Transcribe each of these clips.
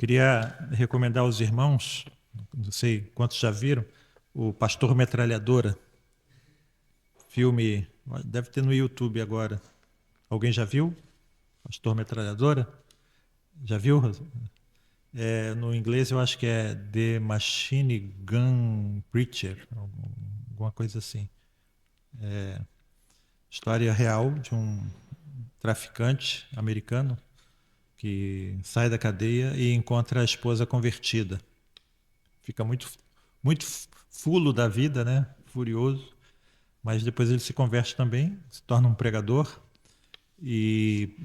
Queria recomendar aos irmãos, não sei quantos já viram, o Pastor Metralhadora, filme, deve ter no YouTube agora. Alguém já viu? Pastor Metralhadora? Já viu? No inglês eu acho que é The Machine Gun Preacher, alguma coisa assim. História real de um traficante americano que sai da cadeia e encontra a esposa convertida. Fica muito fulo da vida, né? Furioso, mas depois ele se converte também, se torna um pregador e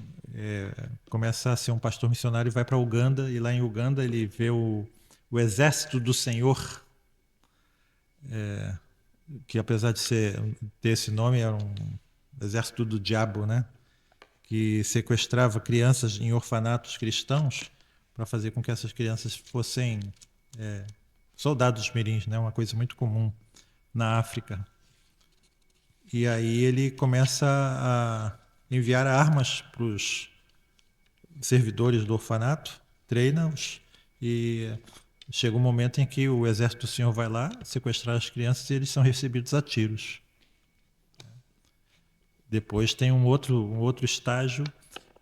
começa a ser um pastor missionário e vai para Uganda, e lá em Uganda ele vê o exército do Senhor, que apesar de ter esse nome, era um exército do diabo, né? Que sequestrava crianças em orfanatos cristãos para fazer com que essas crianças fossem soldados mirins, né? Uma coisa muito comum na África. E aí ele começa a enviar armas para os servidores do orfanato, treina-os, e chega um momento em que o exército do Senhor vai lá sequestrar as crianças e eles são recebidos a tiros. Depois tem um outro estágio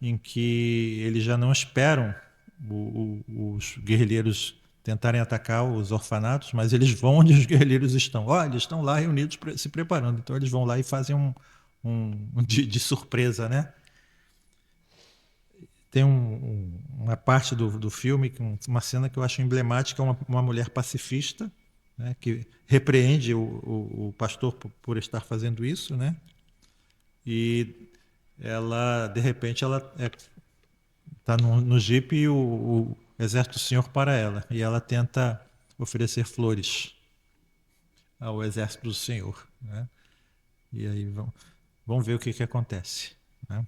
em que eles já não esperam os guerrilheiros tentarem atacar os orfanatos, mas eles vão onde os guerrilheiros estão. Eles estão lá reunidos se preparando. Então eles vão lá e fazem de surpresa, né? Tem uma parte do filme, uma cena que eu acho emblemática, uma mulher pacifista, né, que repreende o pastor por estar fazendo isso, né? E ela, de repente, ela está no jipe e o exército do Senhor para ela. E ela tenta oferecer flores ao exército do Senhor, né? E aí vamos ver o que acontece, né?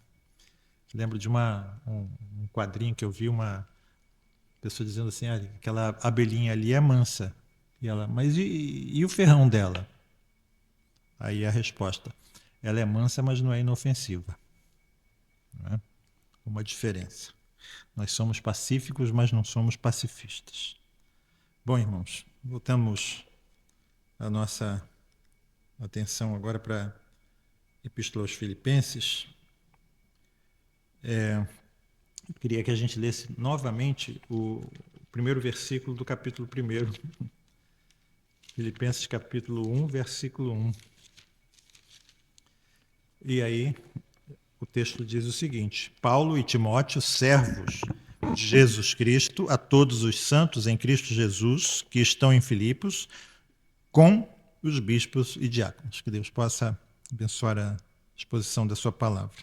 Lembro de um quadrinho que eu vi, uma pessoa dizendo assim, aquela abelhinha ali é mansa. E ela, mas e o ferrão dela? Aí a resposta, ela é mansa, mas não é inofensiva. Né? Uma diferença. Nós somos pacíficos, mas não somos pacifistas. Bom, irmãos, voltamos a nossa atenção agora para a Epístola aos Filipenses. Eu queria que a gente lesse novamente o primeiro versículo do capítulo 1. Filipenses capítulo 1, versículo 1. E aí o texto diz o seguinte: Paulo e Timóteo, servos de Jesus Cristo, a todos os santos em Cristo Jesus que estão em Filipos, com os bispos e diáconos. Que Deus possa abençoar a exposição da sua palavra.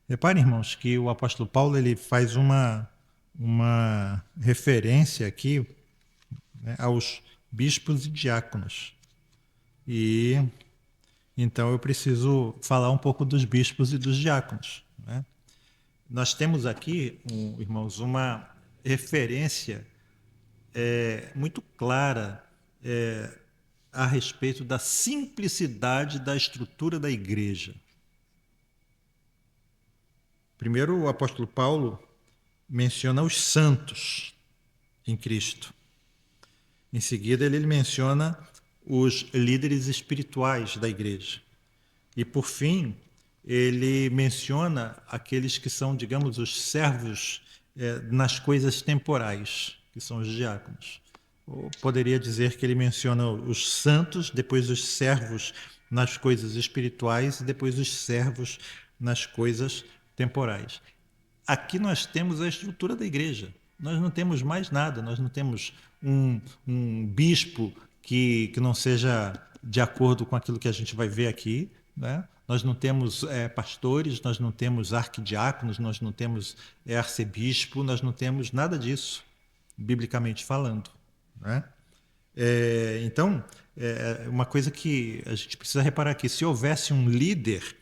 Reparem, irmãos, que o apóstolo Paulo ele faz uma referência aqui, né, aos bispos e diáconos. E então eu preciso falar um pouco dos bispos e dos diáconos, né? Nós temos aqui, irmãos, uma referência muito clara a respeito da simplicidade da estrutura da igreja. Primeiro, o apóstolo Paulo menciona os santos em Cristo. Em seguida, ele menciona os líderes espirituais da igreja. E, por fim, ele menciona aqueles que são, digamos, os servos nas coisas temporais, que são os diáconos. Ou poderia dizer que ele menciona os santos, depois os servos nas coisas espirituais e depois os servos nas coisas temporais. Aqui nós temos a estrutura da igreja. Nós não temos mais nada, nós não temos um bispo que não seja de acordo com aquilo que a gente vai ver aqui, né? Nós não temos pastores, nós não temos arquidiáconos, nós não temos arcebispo, nós não temos nada disso, biblicamente falando, né? Então, uma coisa que a gente precisa reparar aqui, se houvesse um líder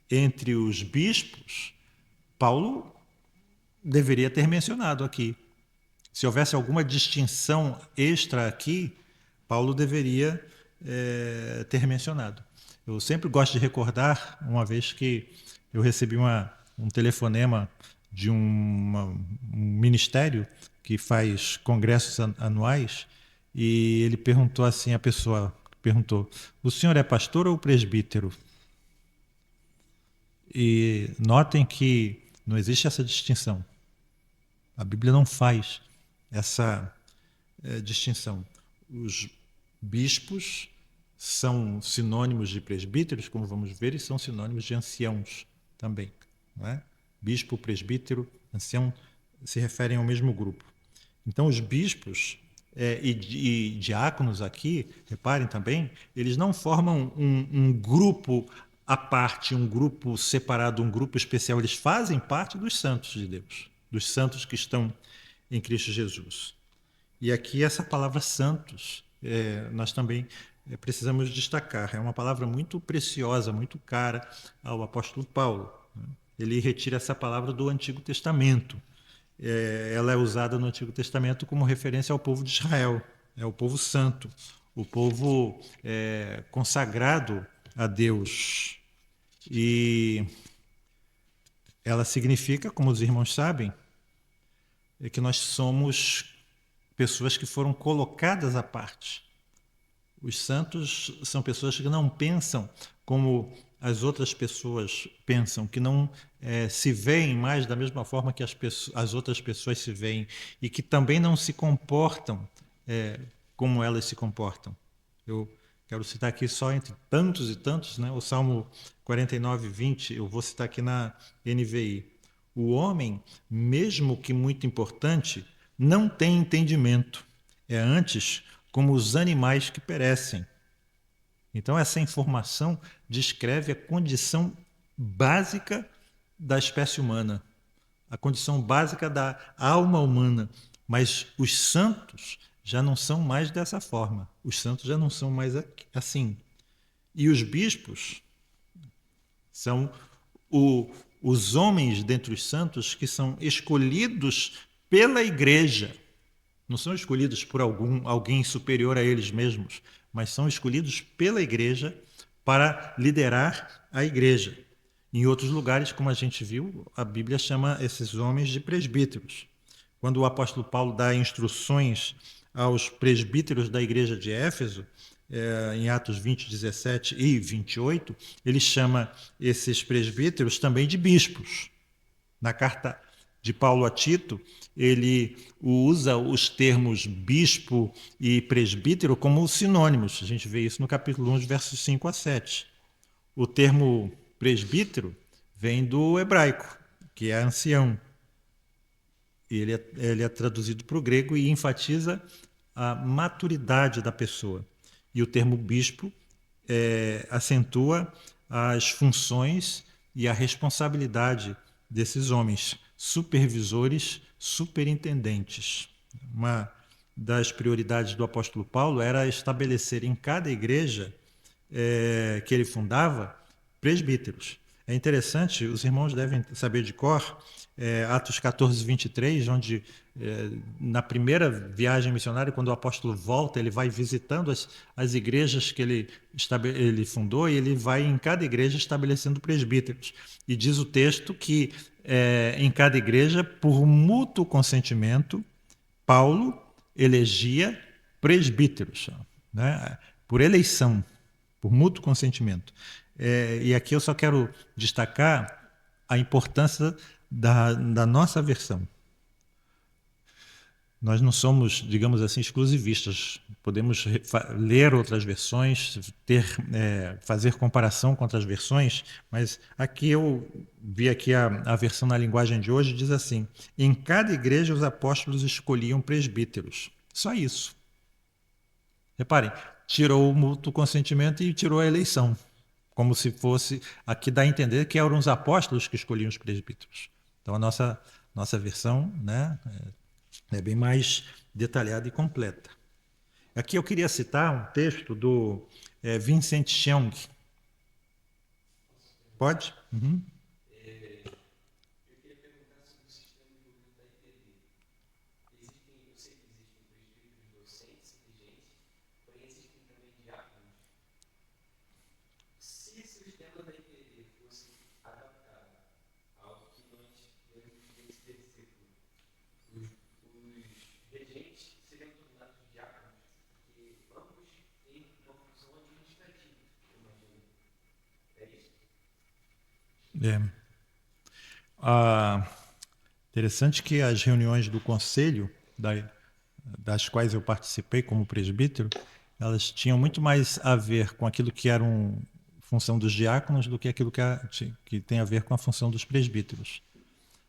entre os bispos, Paulo deveria ter mencionado aqui. Se houvesse alguma distinção extra aqui, Paulo deveria ter mencionado. Eu sempre gosto de recordar, uma vez que eu recebi um telefonema de um ministério que faz congressos anuais, e ele perguntou assim, a pessoa perguntou: o senhor é pastor ou presbítero? E notem que não existe essa distinção. A Bíblia não faz essa distinção. Os bispos são sinônimos de presbíteros, como vamos ver, e são sinônimos de anciãos também. Não é? Bispo, presbítero, ancião se referem ao mesmo grupo. Então, os bispos e diáconos aqui, reparem também, eles não formam um grupo à parte, um grupo separado, um grupo especial. Eles fazem parte dos santos de Deus, dos santos que estão em Cristo Jesus. E aqui essa palavra santos, nós também precisamos destacar. É uma palavra muito preciosa, muito cara ao apóstolo Paulo. Ele retira essa palavra do Antigo Testamento. Ela é usada no Antigo Testamento como referência ao povo de Israel. É o povo santo, o povo consagrado a Deus. E ela significa, como os irmãos sabem, que nós somos pessoas que foram colocadas à parte. Os santos são pessoas que não pensam como as outras pessoas pensam, que não se veem mais da mesma forma que as outras pessoas se veem e que também não se comportam como elas se comportam. Eu quero citar aqui só entre tantos e tantos, né, o Salmo 49, 20, eu vou citar aqui na NVI. O homem, mesmo que muito importante, não tem entendimento. É antes como os animais que perecem. Então, essa informação descreve a condição básica da espécie humana, a condição básica da alma humana. Mas os santos já não são mais dessa forma. Os santos já não são mais assim. E os bispos são os homens dentre os santos que são escolhidos pela igreja. Não são escolhidos por alguém superior a eles mesmos, mas são escolhidos pela igreja para liderar a igreja. Em outros lugares, como a gente viu, a Bíblia chama esses homens de presbíteros. Quando o apóstolo Paulo dá instruções aos presbíteros da igreja de Éfeso, em Atos 20, 17 e 28, ele chama esses presbíteros também de bispos. Na carta de Paulo a Tito, ele usa os termos bispo e presbítero como sinônimos. A gente vê isso no capítulo 1, versos 5 a 7. O termo presbítero vem do hebraico, que é ancião. Ele é traduzido para o grego e enfatiza a maturidade da pessoa. E o termo bispo acentua as funções e a responsabilidade desses homens, supervisores, superintendentes. Uma das prioridades do apóstolo Paulo era estabelecer em cada igreja que ele fundava presbíteros. É interessante, os irmãos devem saber de cor, Atos 14, 23, onde na primeira viagem missionária, quando o apóstolo volta, ele vai visitando as igrejas que ele fundou e ele vai em cada igreja estabelecendo presbíteros. E diz o texto que em cada igreja, por mútuo consentimento, Paulo elegia presbíteros, né? Por eleição, por mútuo consentimento. E aqui eu só quero destacar a importância da nossa versão. Nós não somos, digamos assim, exclusivistas. Podemos ler outras versões, fazer comparação com outras versões, mas aqui eu vi aqui a versão na linguagem de hoje, diz assim: em cada igreja os apóstolos escolhiam presbíteros. Só isso. Reparem, tirou o mútuo consentimento e tirou a eleição. Como se fosse, aqui dá a entender que eram os apóstolos que escolhiam os presbíteros. Então a nossa versão, né, é bem mais detalhada e completa. Aqui eu queria citar um texto do Vincent Cheung. Pode? Uhum. É. Ah, interessante que as reuniões do conselho, das quais eu participei como presbítero, elas tinham muito mais a ver com aquilo que era função dos diáconos do que aquilo que tem a ver com a função dos presbíteros.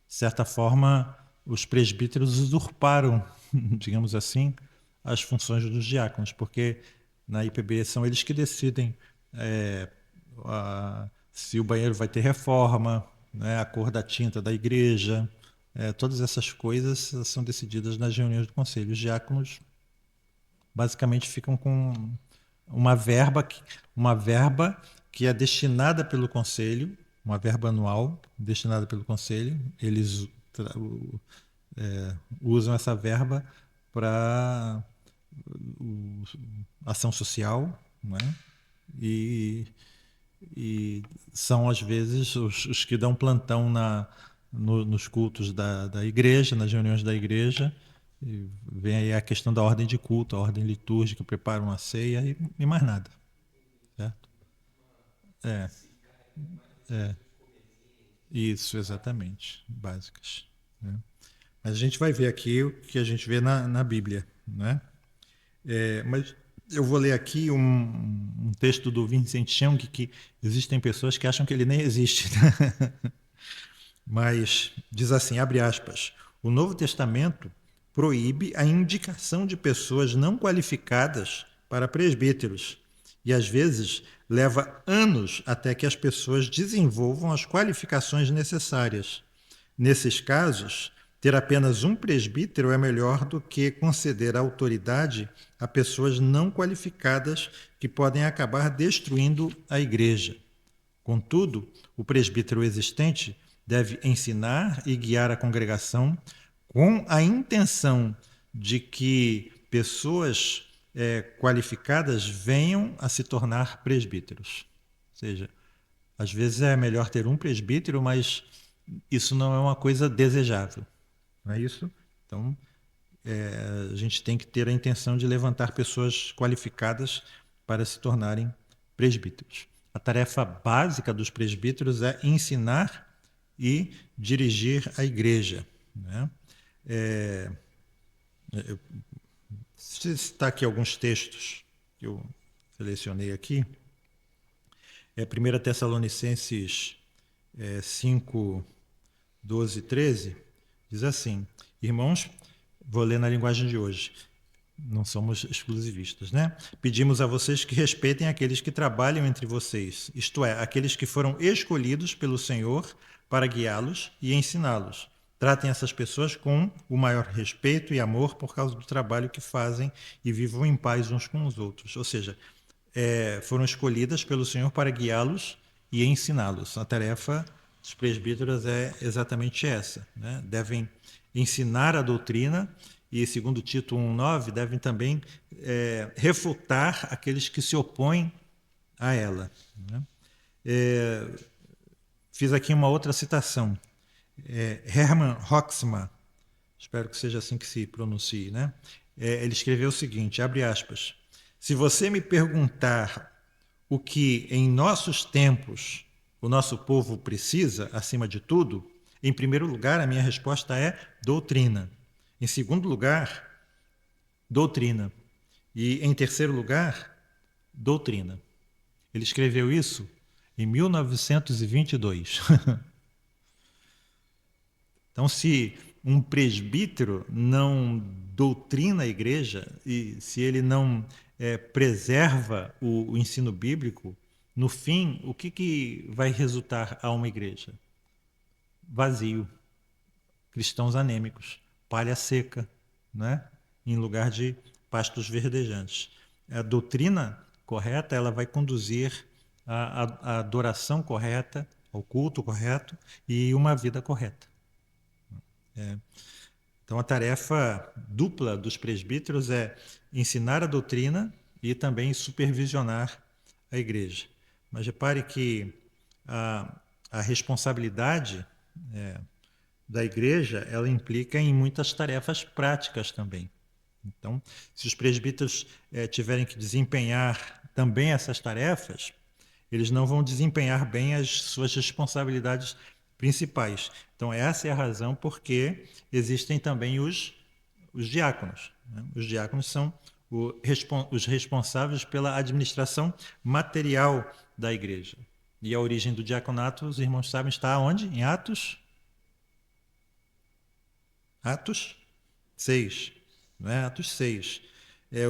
De certa forma, os presbíteros usurparam, digamos assim, as funções dos diáconos, porque na IPB são eles que decidem se o banheiro vai ter reforma, né, a cor da tinta da igreja, todas essas coisas são decididas nas reuniões do conselho. Os diáconos basicamente ficam com uma verba que é destinada pelo conselho, uma verba anual destinada pelo conselho. Eles usam essa verba para ação social, né? E, e são às vezes os que dão plantão nos cultos da igreja, nas reuniões da igreja. E vem aí a questão da ordem de culto, a ordem litúrgica, preparam uma ceia e mais nada, certo? É, isso, exatamente, básicas, né? Mas a gente vai ver aqui o que a gente vê na Bíblia, né? Mas eu vou ler aqui um texto do Vincent Young que existem pessoas que acham que ele nem existe, né? Mas diz assim, abre aspas, o Novo Testamento proíbe a indicação de pessoas não qualificadas para presbíteros e às vezes leva anos até que as pessoas desenvolvam as qualificações necessárias. Nesses casos, ter apenas um presbítero é melhor do que conceder autoridade a pessoas não qualificadas que podem acabar destruindo a igreja. Contudo, o presbítero existente deve ensinar e guiar a congregação com a intenção de que pessoas qualificadas venham a se tornar presbíteros. Ou seja, às vezes é melhor ter um presbítero, mas isso não é uma coisa desejável. Não é isso? Então, a gente tem que ter a intenção de levantar pessoas qualificadas para se tornarem presbíteros. A tarefa básica dos presbíteros é ensinar e dirigir a igreja, né? Eu citar aqui alguns textos que eu selecionei aqui. 1 Tessalonicenses 5, 12 e 13, diz assim, irmãos, vou ler na linguagem de hoje, não somos exclusivistas, né? Pedimos a vocês que respeitem aqueles que trabalham entre vocês, isto é, aqueles que foram escolhidos pelo Senhor para guiá-los e ensiná-los. Tratem essas pessoas com o maior respeito e amor por causa do trabalho que fazem e vivam em paz uns com os outros. Ou seja, foram escolhidas pelo Senhor para guiá-los e ensiná-los. A tarefa dos presbíteros é exatamente essa, né? Devem ensinar a doutrina e, segundo Tito 1,9, devem também refutar aqueles que se opõem a ela, né? Fiz aqui uma outra citação. Hermann Hoxma, espero que seja assim que se pronuncie, né? Ele escreveu o seguinte, abre aspas, se você me perguntar o que em nossos tempos o nosso povo precisa, acima de tudo, em primeiro lugar, a minha resposta é doutrina. Em segundo lugar, doutrina. E em terceiro lugar, doutrina. Ele escreveu isso em 1922. Então, se um presbítero não doutrina a igreja e se ele não preserva o ensino bíblico, no fim, o que vai resultar a uma igreja? Vazio, cristãos anêmicos, palha seca, né? Em lugar de pastos verdejantes. A doutrina correta ela vai conduzir à adoração correta, ao culto correto e uma vida correta. Então, a tarefa dupla dos presbíteros é ensinar a doutrina e também supervisionar a igreja. Mas repare que a responsabilidade da igreja ela implica em muitas tarefas práticas também. Então, se os presbíteros tiverem que desempenhar também essas tarefas, eles não vão desempenhar bem as suas responsabilidades principais. Então, essa é a razão porque existem também os diáconos. Né? Os diáconos são os responsáveis pela administração material da igreja. E a origem do diaconato, os irmãos sabem, está onde? Em Atos? Atos 6. Não é? Atos 6.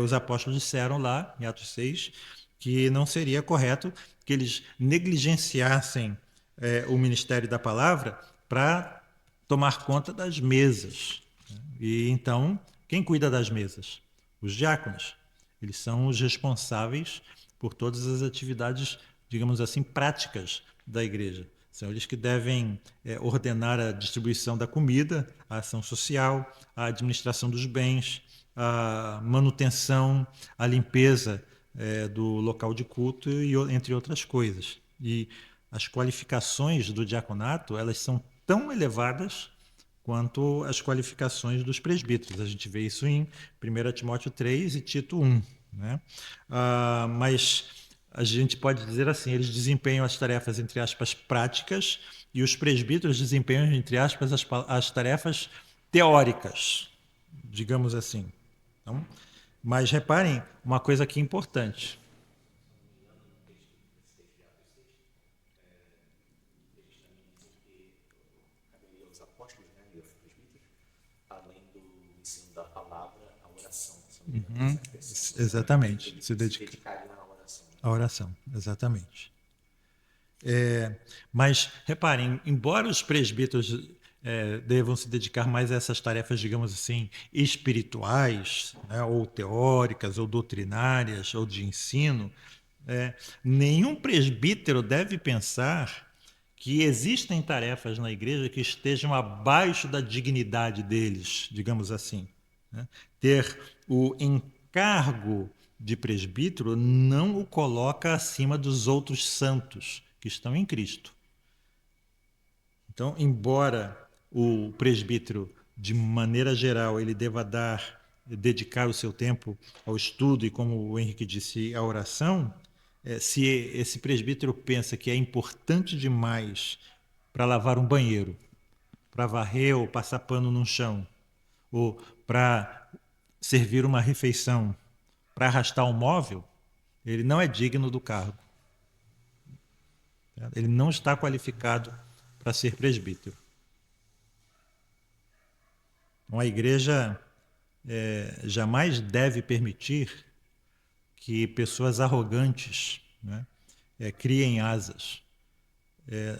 Os apóstolos disseram lá, em Atos 6, que não seria correto que eles negligenciassem o ministério da palavra para tomar conta das mesas. E então, quem cuida das mesas? Os diáconos. Eles são os responsáveis por todas as atividades, digamos assim, práticas da igreja. São eles que devem ordenar a distribuição da comida, a ação social, a administração dos bens, a manutenção, a limpeza do local de culto, e entre outras coisas. E as qualificações do diaconato, elas são tão elevadas quanto as qualificações dos presbíteros. A gente vê isso em 1 Timóteo 3 e Tito 1. Né? Mas a gente pode dizer assim, eles desempenham as tarefas, entre aspas, práticas, e os presbíteros desempenham, entre aspas, as tarefas teóricas, digamos assim. Então, mas reparem uma coisa aqui importante. Os apóstolos, né, e os presbíteros, além do ensino da palavra, a oração. Exatamente. Se dedicariam à oração. A oração, exatamente. Mas, reparem, embora os presbíteros devam se dedicar mais a essas tarefas, digamos assim, espirituais, né, ou teóricas, ou doutrinárias, ou de ensino, nenhum presbítero deve pensar que existem tarefas na igreja que estejam abaixo da dignidade deles, digamos assim. Né? Ter o encargo de presbítero não o coloca acima dos outros santos que estão em Cristo. Então, embora o presbítero, de maneira geral, ele deva dedicar o seu tempo ao estudo e, como o Henrique disse, à oração, se esse presbítero pensa que é importante demais para lavar um banheiro, para varrer ou passar pano no chão, ou para servir uma refeição, para arrastar um móvel, ele não é digno do cargo. Ele não está qualificado para ser presbítero. Então, a igreja jamais deve permitir que pessoas arrogantes, né, criem asas.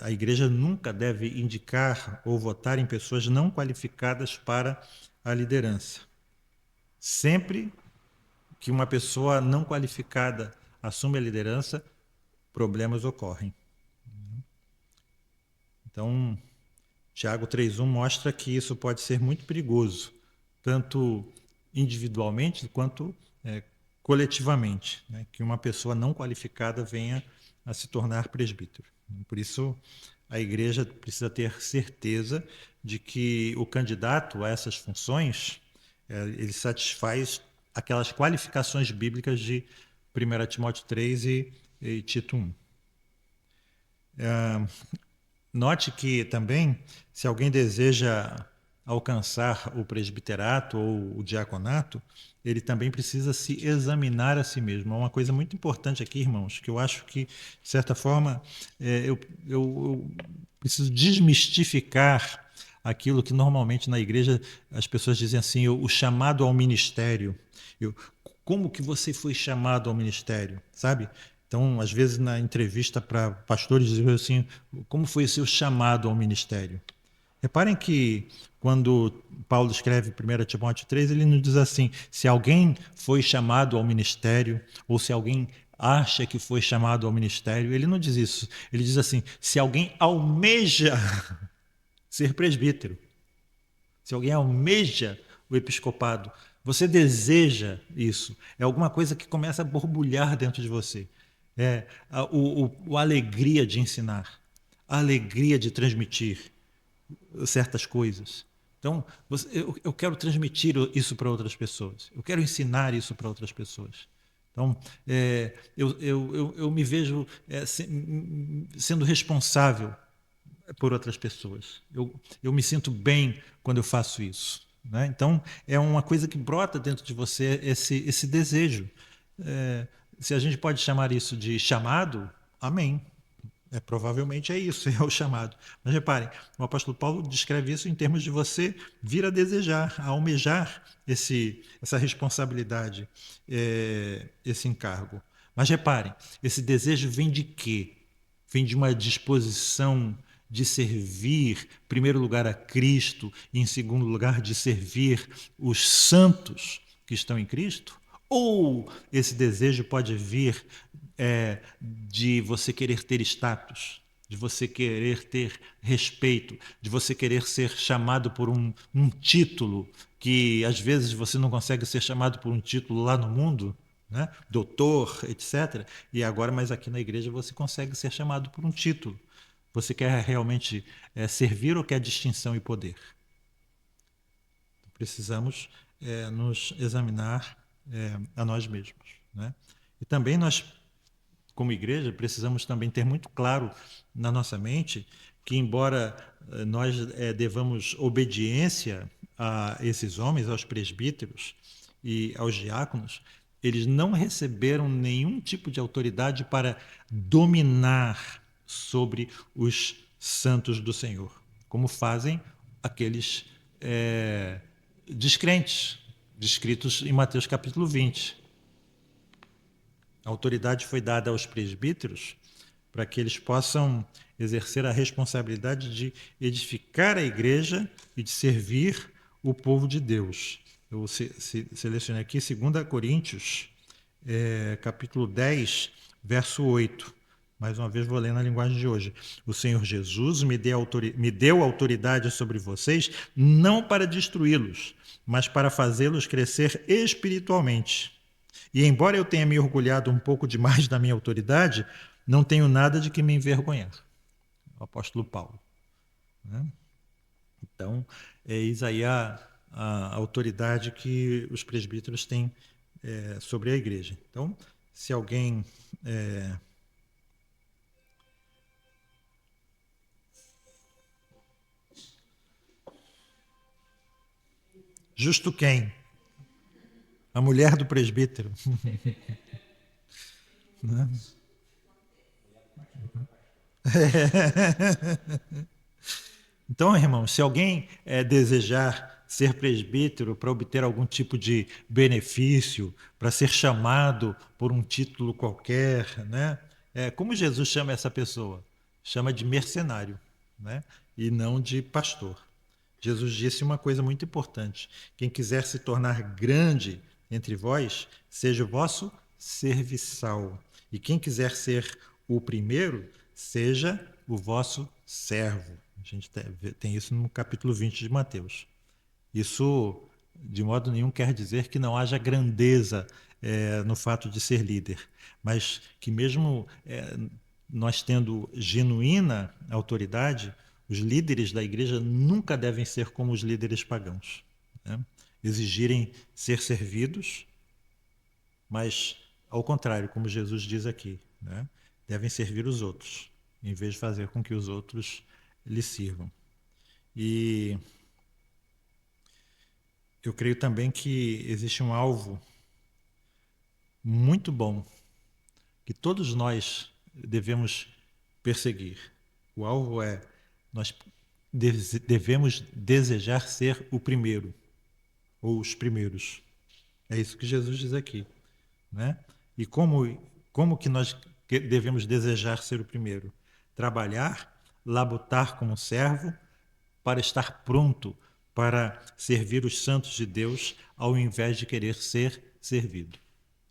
A igreja nunca deve indicar ou votar em pessoas não qualificadas para a liderança. Sempre que uma pessoa não qualificada assume a liderança, problemas ocorrem. Então, Tiago 3:1 mostra que isso pode ser muito perigoso, tanto individualmente quanto coletivamente, né? Que uma pessoa não qualificada venha a se tornar presbítero. Por isso, a igreja precisa ter certeza de que o candidato a essas funções ele satisfaz aquelas qualificações bíblicas de 1 Timóteo 3 e Tito 1. Note que também, se alguém deseja alcançar o presbiterato ou o diaconato, ele também precisa se examinar a si mesmo. É uma coisa muito importante aqui, irmãos, que eu acho que, de certa forma, eu preciso desmistificar aquilo que normalmente na igreja as pessoas dizem assim, o chamado ao ministério. Como que você foi chamado ao ministério, sabe? Então, às vezes, na entrevista para pastores, dizem assim, como foi o seu chamado ao ministério? Reparem que quando Paulo escreve 1 Timóteo 3, ele nos diz assim, se alguém foi chamado ao ministério, ou se alguém acha que foi chamado ao ministério, ele não diz isso. Ele diz assim, se alguém almeja ser presbítero, se alguém almeja o episcopado, você deseja isso, é alguma coisa que começa a borbulhar dentro de você. A alegria de ensinar, a alegria de transmitir certas coisas. Então, eu quero transmitir isso para outras pessoas. Eu quero ensinar isso para outras pessoas. Então, eu me vejo sendo responsável por outras pessoas. Eu me sinto bem quando eu faço isso. Né? Então, é uma coisa que brota dentro de você, esse desejo. Se a gente pode chamar isso de chamado, amém. Provavelmente é isso, é o chamado. Mas reparem, o apóstolo Paulo descreve isso em termos de você vir a desejar, a almejar essa responsabilidade, esse encargo. Mas reparem, esse desejo vem de quê? Vem de uma disposição de servir, em primeiro lugar, a Cristo e, em segundo lugar, de servir os santos que estão em Cristo? Ou esse desejo pode vir de você querer ter status, de você querer ter respeito, de você querer ser chamado por um título que às vezes você não consegue ser chamado por um título lá no mundo, né? Doutor, etc. E agora, mas aqui na igreja você consegue ser chamado por um título. Você quer realmente servir ou quer distinção e poder? Precisamos nos examinar a nós mesmos, né? E também nós, como igreja, precisamos também ter muito claro na nossa mente que, embora nós devamos obediência a esses homens, aos presbíteros e aos diáconos, eles não receberam nenhum tipo de autoridade para dominar sobre os santos do Senhor, como fazem aqueles descrentes, descritos em Mateus capítulo 20. A autoridade foi dada aos presbíteros para que eles possam exercer a responsabilidade de edificar a igreja e de servir o povo de Deus. Eu selecionei aqui 2 Coríntios, capítulo 10, verso 8. Mais uma vez vou ler na linguagem de hoje. O Senhor Jesus me deu autoridade sobre vocês, não para destruí-los, mas para fazê-los crescer espiritualmente. E embora eu tenha me orgulhado um pouco demais da minha autoridade, não tenho nada de que me envergonhar. O apóstolo Paulo. Né? Então, eis aí a autoridade que os presbíteros têm sobre a igreja. Então, se alguém justo quem? A mulher do presbítero. Né? Então, irmãos, se alguém desejar ser presbítero para obter algum tipo de benefício, para ser chamado por um título qualquer, né? Como Jesus chama essa pessoa? Chama de mercenário, né? E não de pastor. Jesus disse uma coisa muito importante: quem quiser se tornar grande entre vós, seja o vosso serviçal. E quem quiser ser o primeiro, seja o vosso servo. A gente tem isso no capítulo 20 de Mateus. Isso, de modo nenhum, quer dizer que não haja grandeza no fato de ser líder, mas que mesmo nós tendo genuína autoridade, os líderes da igreja nunca devem ser como os líderes pagãos, né? Exigirem ser servidos, mas, ao contrário, como Jesus diz aqui, né? Devem servir os outros, em vez de fazer com que os outros lhes sirvam. E eu creio também que existe um alvo muito bom que todos nós devemos perseguir. O alvo é: nós devemos desejar ser o primeiro, ou os primeiros. É isso que Jesus diz aqui, né? E como que nós devemos desejar ser o primeiro? Trabalhar, labutar como servo, para estar pronto para servir os santos de Deus, ao invés de querer ser servido.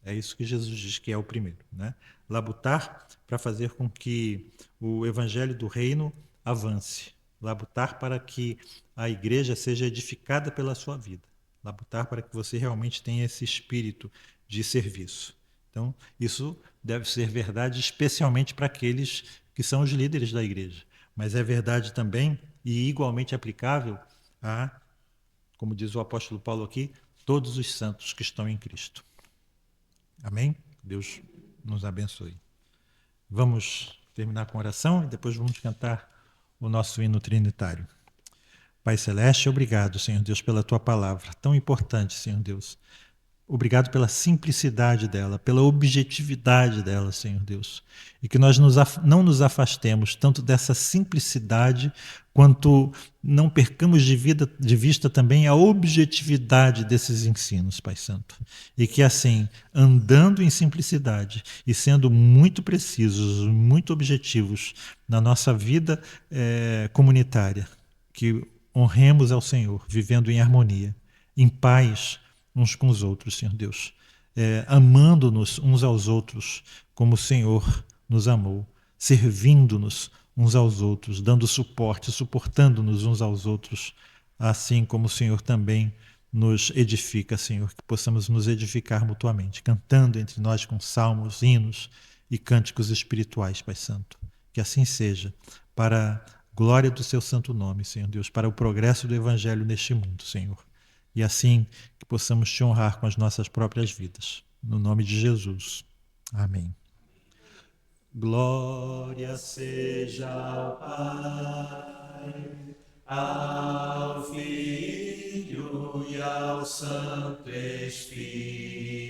É isso que Jesus diz que é o primeiro, né? Labutar para fazer com que o evangelho do reino avance. Labutar para que a igreja seja edificada pela sua vida. Labutar para que você realmente tenha esse espírito de serviço. Então, isso deve ser verdade especialmente para aqueles que são os líderes da igreja. Mas é verdade também e igualmente aplicável a, como diz o apóstolo Paulo aqui, todos os santos que estão em Cristo. Amém? Deus nos abençoe. Vamos terminar com oração e depois vamos cantar o nosso hino trinitário. Pai Celeste, obrigado, Senhor Deus, pela Tua palavra, tão importante, Senhor Deus. Obrigado pela simplicidade dela, pela objetividade dela, Senhor Deus. E que nós não nos afastemos tanto dessa simplicidade, quanto não percamos de vista também a objetividade desses ensinos, Pai Santo. E que assim, andando em simplicidade e sendo muito precisos, muito objetivos na nossa vida comunitária, que honremos ao Senhor, vivendo em harmonia, em paz, uns com os outros, Senhor Deus, amando-nos uns aos outros como o Senhor nos amou, servindo-nos uns aos outros, dando suporte, suportando-nos uns aos outros, assim como o Senhor também nos edifica, Senhor, que possamos nos edificar mutuamente, cantando entre nós com salmos, hinos e cânticos espirituais, Pai Santo. Que assim seja, para a glória do seu santo nome, Senhor Deus, para o progresso do Evangelho neste mundo, Senhor. E assim que possamos te honrar com as nossas próprias vidas. No nome de Jesus. Amém. Glória seja ao Pai, ao Filho e ao Santo Espírito.